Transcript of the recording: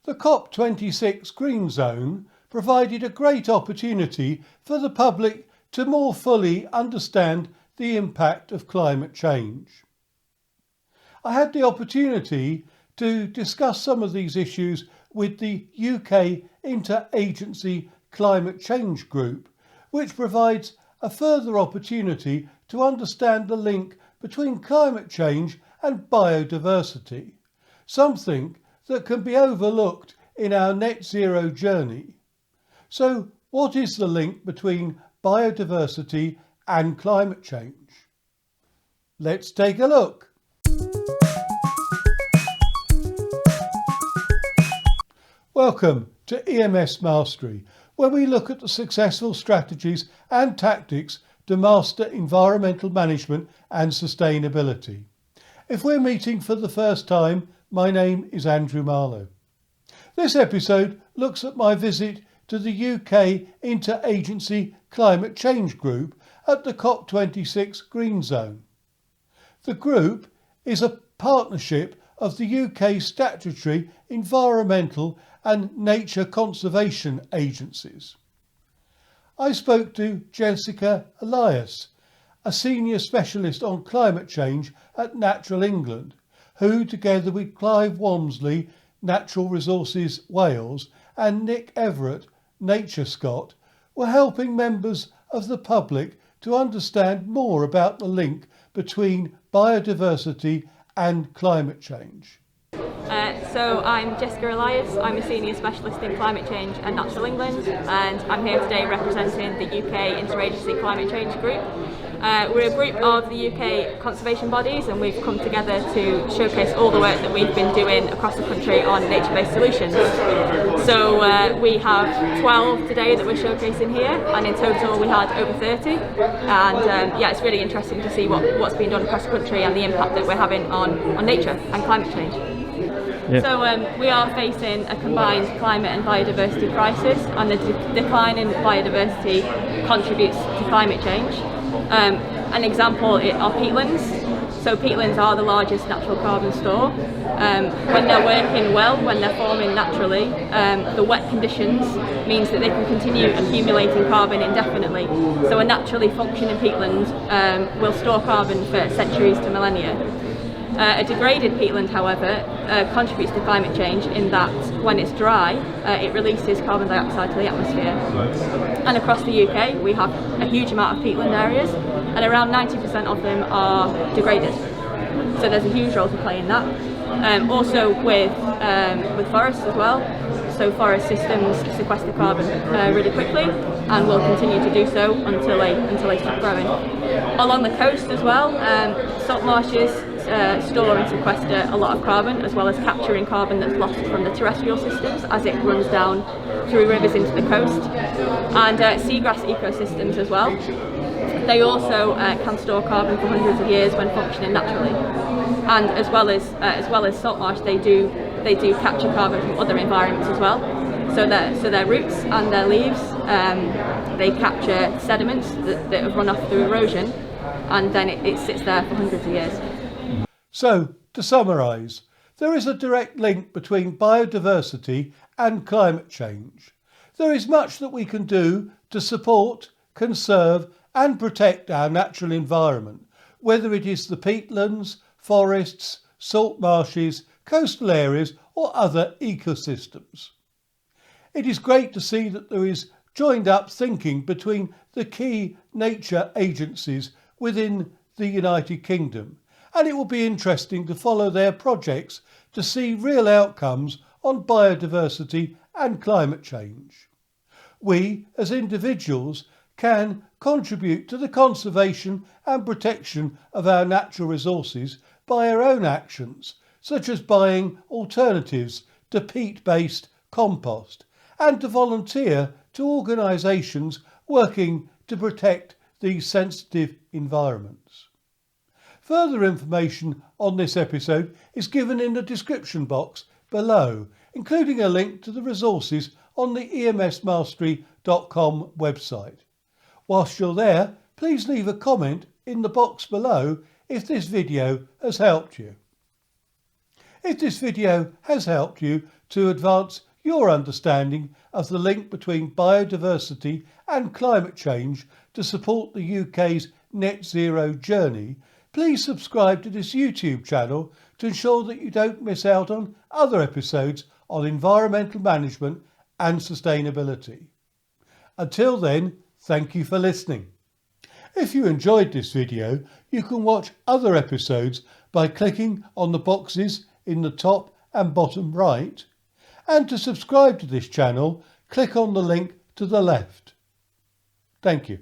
The COP26 Green Zone provided a great opportunity for the public to more fully understand the impact of climate change. I had the opportunity to discuss some of these issues with the UK Interagency Climate Change Group, which provides a further opportunity to understand the link between climate change and biodiversity, something that can be overlooked in our net zero journey. So, what is the link between biodiversity and climate change? Let's take a look. Welcome to EMSmastery, where we look at the successful strategies and tactics to master environmental management and sustainability. If we're meeting for the first time, my name is Andrew Marlowe. This episode looks at my visit to the UK Interagency Climate Change Group at the COP26 Green Zone. The group is a partnership of the UK statutory environmental and nature conservation agencies. I spoke to Jessica Elias, a senior specialist on climate change at Natural England, who, together with Clive Walmsley, Natural Resources Wales, and Nick Everett, Nature Scott, were helping members of the public to understand more about the link between biodiversity and climate change. So I'm Jessica Elias, I'm a senior specialist in climate change at Natural England, and I'm here today representing the UK Interagency Climate Change Group. We're a group of the UK conservation bodies, and we've come together to showcase all the work that we've been doing across the country on nature-based solutions. So we have 12 today that we're showcasing here, and in total we had over 30. And yeah, it's really interesting to see what's been done across the country and the impact that we're having on nature and climate change. Yep. So we are facing a combined climate and biodiversity crisis, and the decline in biodiversity contributes to climate change. An example are peatlands. So peatlands are the largest natural carbon store. When they're working well, when they're forming naturally, the wet conditions means that they can continue accumulating carbon indefinitely. So a naturally functioning peatland will store carbon for centuries to millennia. A degraded peatland, however, contributes to climate change in that when it's dry, it releases carbon dioxide to the atmosphere. And across the UK, we have a huge amount of peatland areas, and around 90% of them are degraded. So there's a huge role to play in that. Also with forests as well. So forest systems sequester carbon really quickly, and will continue to do so until they stop growing. Along the coast as well, salt marshes store and sequester a lot of carbon, as well as capturing carbon that's lost from the terrestrial systems as it runs down through rivers into the coast, and seagrass ecosystems as well. They also can store carbon for hundreds of years when functioning naturally, and as well as salt marsh, they do capture carbon from other environments as well. So their roots and their leaves, they capture sediments that have run off through erosion, and then it sits there for hundreds of years. So, to summarise, there is a direct link between biodiversity and climate change. There is much that we can do to support, conserve and protect our natural environment, whether it is the peatlands, forests, salt marshes, coastal areas or other ecosystems. It is great to see that there is joined up thinking between the key nature agencies within the United Kingdom, and it will be interesting to follow their projects to see real outcomes on biodiversity and climate change. We, as individuals, can contribute to the conservation and protection of our natural resources by our own actions, such as buying alternatives to peat-based compost, and to volunteer to organisations working to protect these sensitive environments. Further information on this episode is given in the description box below, including a link to the resources on the EMSmastery.com website. Whilst you're there, please leave a comment in the box below if this video has helped you. If this video has helped you, to advance your understanding of the link between biodiversity and climate change to support the UK's net zero journey, please subscribe to this YouTube channel to ensure that you don't miss out on other episodes on environmental management and sustainability. Until then, thank you for listening. If you enjoyed this video, you can watch other episodes by clicking on the boxes in the top and bottom right. And to subscribe to this channel, click on the link to the left. Thank you.